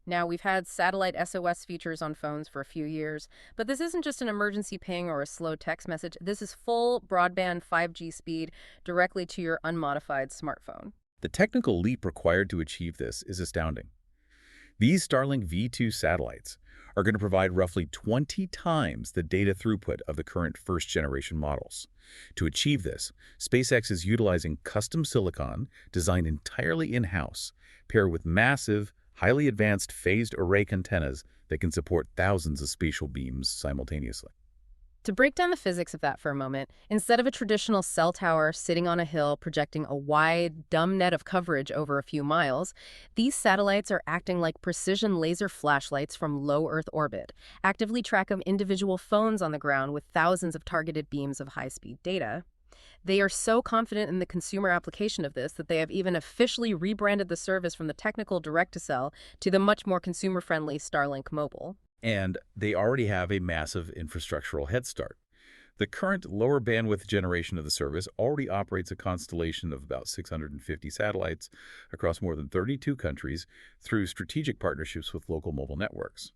Now, we've had satellite SOS features on phones for a few years, but this isn't just an emergency ping or a slow text message. This is full broadband 5G speed directly to your unmodified smartphone. The technical leap required to achieve this is astounding. These Starlink V2 satellites are going to provide roughly 20 times the data throughput of the current first-generation models. To achieve this, SpaceX is utilizing custom silicon designed entirely in-house, paired with massive, highly advanced phased array antennas that can support thousands of spatial beams simultaneously. To break down the physics of that for a moment, instead of a traditional cell tower sitting on a hill projecting a wide, dumb net of coverage over a few miles, these satellites are acting like precision laser flashlights from low Earth orbit, actively tracking individual phones on the ground with thousands of targeted beams of high-speed data. They are so confident in the consumer application of this that they have even officially rebranded the service from the technical direct-to-cell to the much more consumer-friendly Starlink Mobile. And they already have a massive infrastructural head start. The current lower bandwidth generation of the service already operates a constellation of about 650 satellites across more than 32 countries through strategic partnerships with local mobile networks.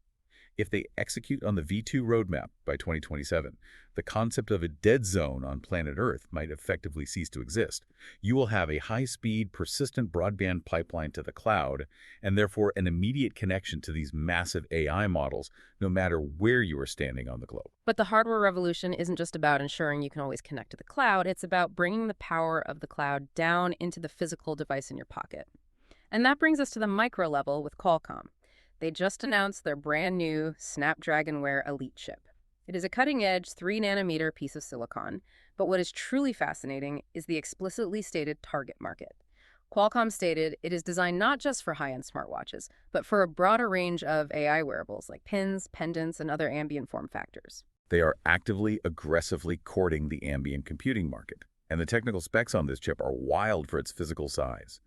If they execute on the V2 roadmap by 2027, the concept of a dead zone on planet Earth might effectively cease to exist. You will have a high-speed, persistent broadband pipeline to the cloud, and therefore an immediate connection to these massive AI models, no matter where you are standing on the globe. But the hardware revolution isn't just about ensuring you can always connect to the cloud. It's about bringing the power of the cloud down into the physical device in your pocket. And that brings us to the micro level with Qualcomm. They just announced their brand new Snapdragon Wear Elite chip. It is a cutting-edge 3-nanometer piece of silicon, but what is truly fascinating is the explicitly stated target market. Qualcomm stated it is designed not just for high-end smartwatches, but for a broader range of AI wearables like pins, pendants, and other ambient form factors. They are actively, aggressively courting the ambient computing market, and the technical specs on this chip are wild for its physical size.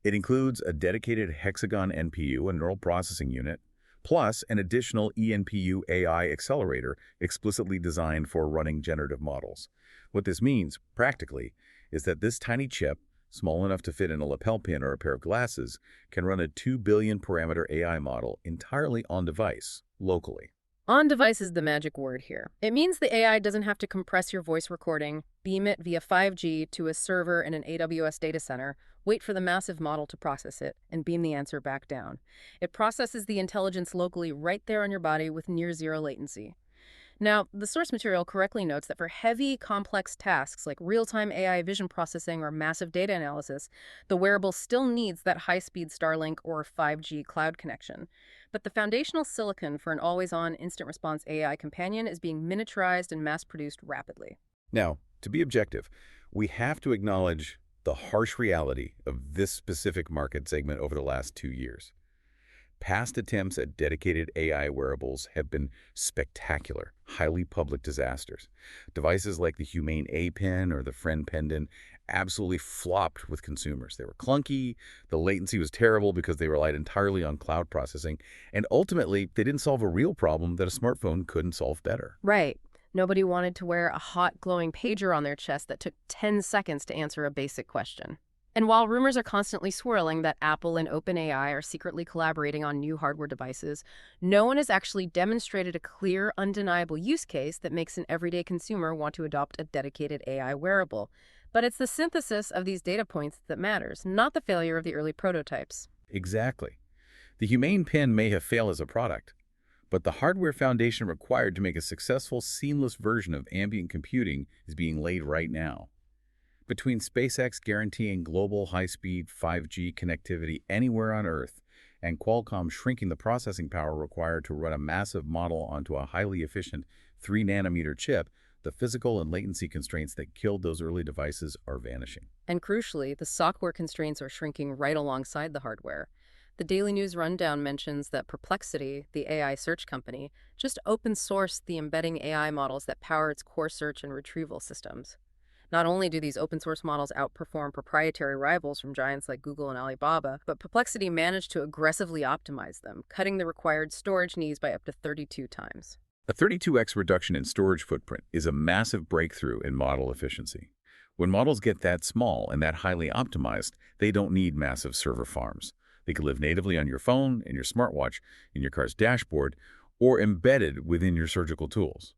It includes a dedicated hexagon NPU and neural processing unit, plus an additional eNPU AI accelerator explicitly designed for running generative models. What this means, practically, is that this tiny chip, small enough to fit in a lapel pin or a pair of glasses, can run a 2 billion parameter AI model entirely on-device, locally. On-device is the magic word here. It means the AI doesn't have to compress your voice recording, beam it via 5G to a server in an AWS data center, wait for the massive model to process it, and beam the answer back down. It processes the intelligence locally right there on your body with near zero latency. Now, the source material correctly notes that for heavy, complex tasks like real-time AI vision processing or massive data analysis, the wearable still needs that high-speed Starlink or 5G cloud connection. But the foundational silicon for an always-on instant response AI companion is being miniaturized and mass-produced rapidly. Now, to be objective, we have to acknowledge the harsh reality of this specific market segment over the last 2 years. Past attempts at dedicated AI wearables have been spectacular, highly public disasters. Devices like the Humane A Pen or the Friend Pendant absolutely flopped with consumers. They were clunky, the latency was terrible because they relied entirely on cloud processing, and ultimately, they didn't solve a real problem that a smartphone couldn't solve better. Right. Nobody wanted to wear a hot, glowing pager on their chest that took 10 seconds to answer a basic question. And while rumors are constantly swirling that Apple and OpenAI are secretly collaborating on new hardware devices, no one has actually demonstrated a clear, undeniable use case that makes an everyday consumer want to adopt a dedicated AI wearable. But it's the synthesis of these data points that matters, not the failure of the early prototypes. Exactly. The Humane Pen may have failed as a product, but the hardware foundation required to make a successful, seamless version of ambient computing is being laid right now. Between SpaceX guaranteeing global high-speed 5G connectivity anywhere on Earth and Qualcomm shrinking the processing power required to run a massive model onto a highly efficient 3-nanometer chip, the physical and latency constraints that killed those early devices are vanishing. And crucially, the software constraints are shrinking right alongside the hardware. The Daily News Rundown mentions that Perplexity, the AI search company, just open-sourced the embedding AI models that power its core search and retrieval systems. Not only do these open-source models outperform proprietary rivals from giants like Google and Alibaba, but Perplexity managed to aggressively optimize them, cutting the required storage needs by up to 32 times. A 32x reduction in storage footprint is a massive breakthrough in model efficiency. When models get that small and that highly optimized, they don't need massive server farms. They can live natively on your phone, in your smartwatch, in your car's dashboard, or embedded within your surgical tools.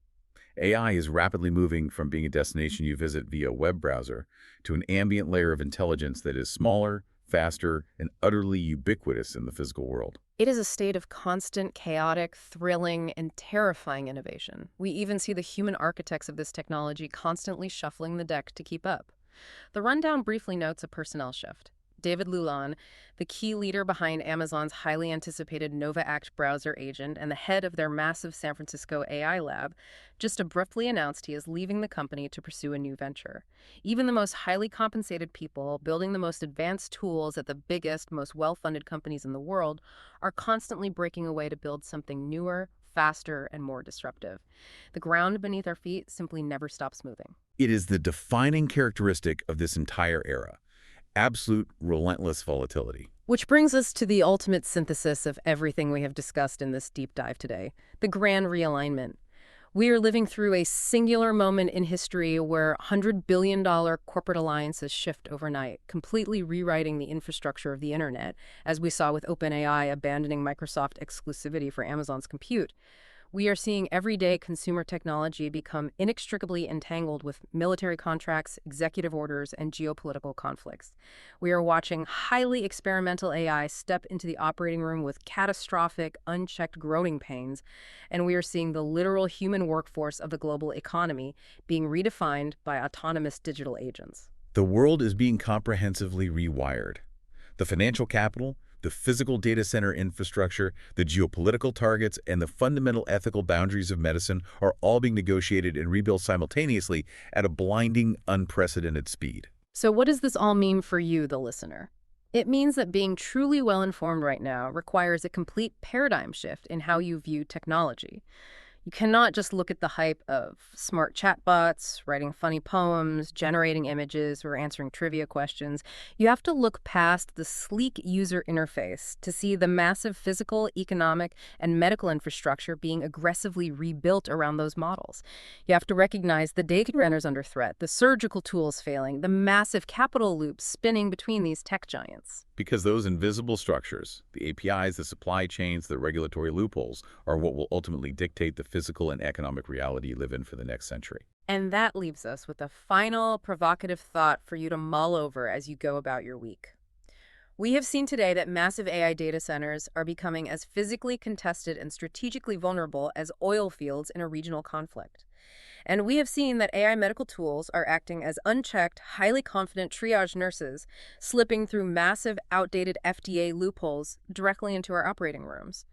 AI is rapidly moving from being a destination you visit via a web browser to an ambient layer of intelligence that is smaller, faster, and utterly ubiquitous in the physical world. It is a state of constant, chaotic, thrilling, and terrifying innovation. We even see the human architects of this technology constantly shuffling the deck to keep up. The rundown briefly notes a personnel shift. David Lulan, the key leader behind Amazon's highly anticipated Nova Act browser agent and the head of their massive San Francisco AI lab, just abruptly announced he is leaving the company to pursue a new venture. Even the most highly compensated people building the most advanced tools at the biggest, most well-funded companies in the world are constantly breaking away to build something newer, faster, and more disruptive. The ground beneath our feet simply never stops moving. It is the defining characteristic of this entire era. Absolute, relentless volatility. Which brings us to the ultimate synthesis of everything we have discussed in this deep dive today, the grand realignment. We are living through a singular moment in history where $100 billion corporate alliances shift overnight, completely rewriting the infrastructure of the internet, as we saw with OpenAI abandoning Microsoft exclusivity for Amazon's compute. We are seeing everyday consumer technology become inextricably entangled with military contracts, executive orders, and geopolitical conflicts. We are watching highly experimental AI step into the operating room with catastrophic, unchecked growing pains, and we are seeing the literal human workforce of the global economy being redefined by autonomous digital agents. The world is being comprehensively rewired. The financial capital, the physical data center infrastructure, the geopolitical targets, and the fundamental ethical boundaries of medicine are all being negotiated and rebuilt simultaneously at a blinding, unprecedented speed. So what does this all mean for you, the listener? It means that being truly well-informed right now requires a complete paradigm shift in how you view technology. You cannot just look at the hype of smart chatbots, writing funny poems, generating images, or answering trivia questions. You have to look past the sleek user interface to see the massive physical, economic, and medical infrastructure being aggressively rebuilt around those models. You have to recognize the data centers under threat, the surgical tools failing, the massive capital loops spinning between these tech giants. Because those invisible structures, the APIs, the supply chains, the regulatory loopholes, are what will ultimately dictate the physical and economic reality you live in for the next century. And that leaves us with a final provocative thought for you to mull over as you go about your week. We have seen today that massive AI data centers are becoming as physically contested and strategically vulnerable as oil fields in a regional conflict. And we have seen that AI medical tools are acting as unchecked, highly confident triage nurses, slipping through massive, outdated FDA loopholes directly into our operating rooms.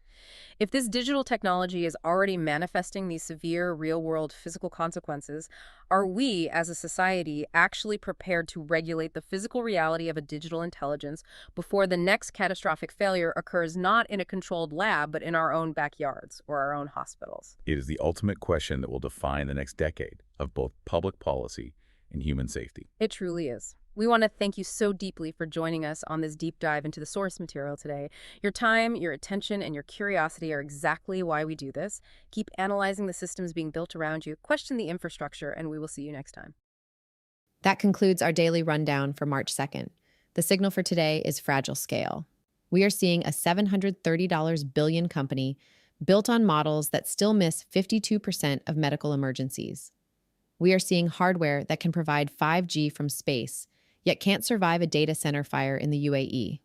If this digital technology is already manifesting these severe real-world physical consequences, are we, as a society, actually prepared to regulate the physical reality of a digital intelligence before the next catastrophic failure occurs not in a controlled lab, but in our own backyards or our own hospitals? It is the ultimate question that will define the next decade of both public policy and human safety. It truly is. We want to thank you so deeply for joining us on this deep dive into the source material today. Your time, your attention, and your curiosity are exactly why we do this. Keep analyzing the systems being built around you, question the infrastructure, and we will see you next time. That concludes our daily rundown for March 2nd. The signal for today is fragile scale. We are seeing a $730 billion company built on models that still miss 52% of medical emergencies. We are seeing hardware that can provide 5G from space, yet can't survive a data center fire in the UAE.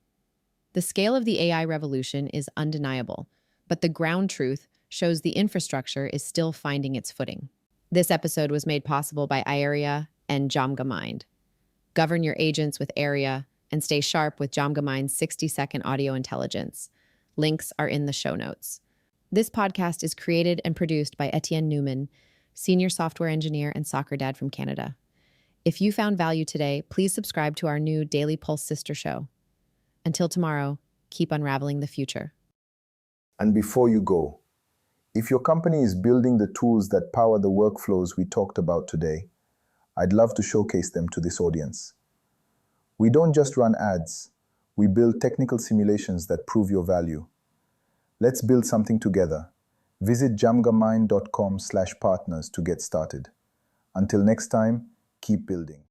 The scale of the AI revolution is undeniable, but the ground truth shows the infrastructure is still finding its footing. This episode was made possible by Area and JomgaMind. Govern your agents with Area and stay sharp with JomgaMind's 60-second audio intelligence. Links are in the show notes. This podcast is created and produced by Etienne Newman, senior software engineer and soccer dad from Canada. If you found value today, please subscribe to our new Daily Pulse sister show. Until tomorrow, keep unraveling the future. And before you go, if your company is building the tools that power the workflows we talked about today, I'd love to showcase them to this audience. We don't just run ads, we build technical simulations that prove your value. Let's build something together. Visit jamgamind.com/partners to get started. Until next time, keep building.